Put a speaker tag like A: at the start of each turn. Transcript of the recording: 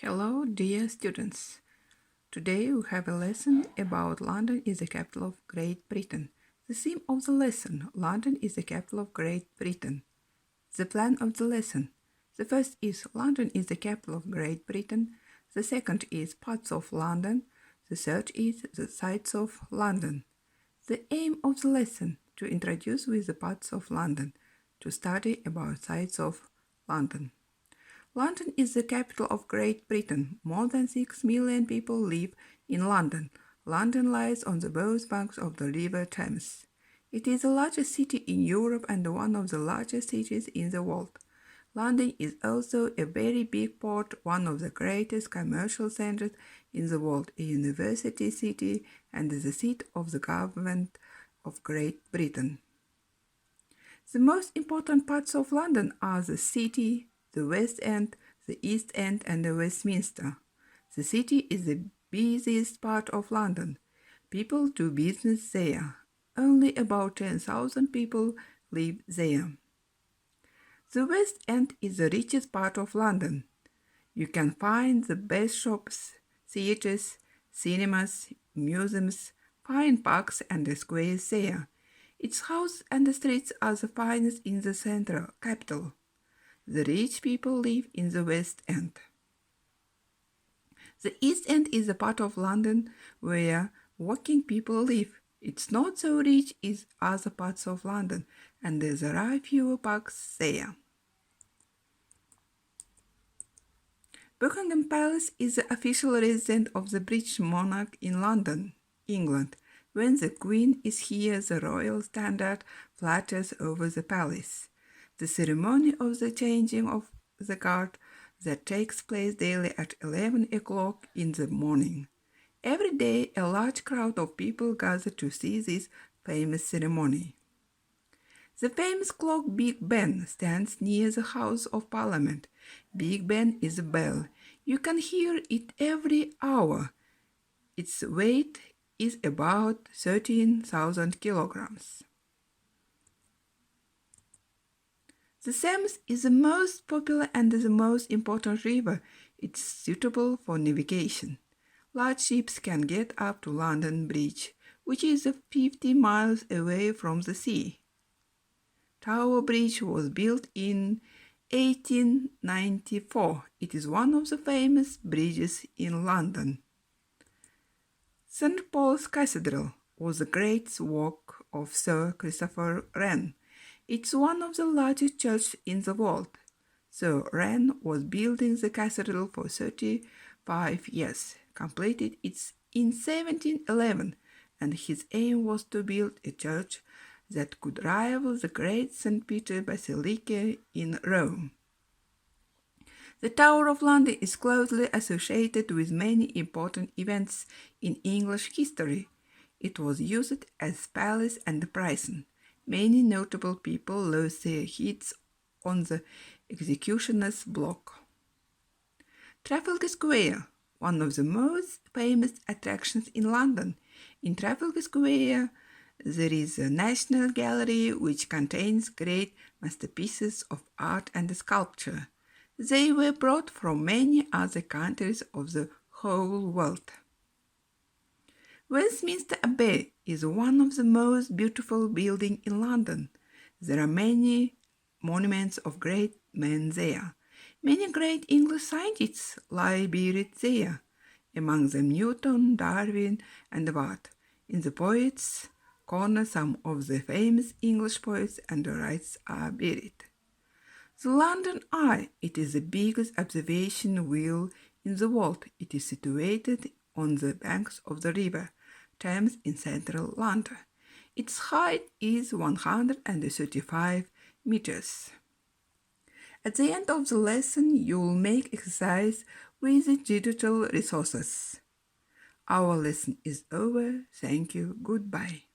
A: Hello, dear students. Today we have a lesson about London is the capital of Great Britain. The theme of the lesson, London is the capital of Great Britain. The plan of the lesson. The first is London is the capital of Great Britain. The second is parts of London. The third is the sights of London. The aim of the lesson, to introduce with the parts of London, to study about sights of London. London is the capital of Great Britain. More than 6 million people live in London. London lies on the both banks of the River Thames. It is the largest city in Europe and one of the largest cities in the world. London is also a very big port, one of the greatest commercial centers in the world, a university city, and the seat of the government of Great Britain. The most important parts of London are the city, the West End, the East End, and the Westminster. The city is the busiest part of London. People do business there. Only about 10,000 people live there. The West End is the richest part of London. You can find the best shops, theatres, cinemas, museums, fine parks and squares there. Its houses and the streets are the finest in the central capital. The rich people live in the West End. The East End is a part of London where working people live. It's not so rich as other parts of London, and there are fewer parks there. Buckingham Palace is the official residence of the British monarch in London, England. When the Queen is here, the royal standard flutters over the palace. The ceremony of the changing of the guard that takes place daily at 11 o'clock in the morning. Every day, a large crowd of people gather to see this famous ceremony. The famous clock Big Ben stands near the House of Parliament. Big Ben is a bell. You can hear it every hour. Its weight is about 13,000 kilograms. The Thames is the most popular and the most important river. It's suitable for navigation. Large ships can get up to London Bridge, which is 50 miles away from the sea. Tower Bridge was built in 1894. It is one of the famous bridges in London. St. Paul's Cathedral was the great work of Sir Christopher Wren. It's one of the largest churches in the world. Sir Wren was building the cathedral for 35 years, completed it in 1711, and his aim was to build a church that could rival the great St. Peter Basilica in Rome. The Tower of London is closely associated with many important events in English history. It was used as palace and prison. Many notable people lost their heads on the executioner's block. Trafalgar Square, one of the most famous attractions in London. In Trafalgar Square, there is a National Gallery which contains great masterpieces of art and sculpture. They were brought from many other countries of the whole world. Westminster Abbey is one of the most beautiful buildings in London. There are many monuments of great men there. Many great English scientists lie buried there, among them Newton, Darwin, and Watt. In the Poets' Corner, some of the famous English poets and writers are buried. The London Eye, it is the biggest observation wheel in the world. It is situated on the banks of the River Thames in central London. Its height is 135 meters. At the end of the lesson, you will make exercise with the digital resources. Our lesson is over. Thank you. Goodbye.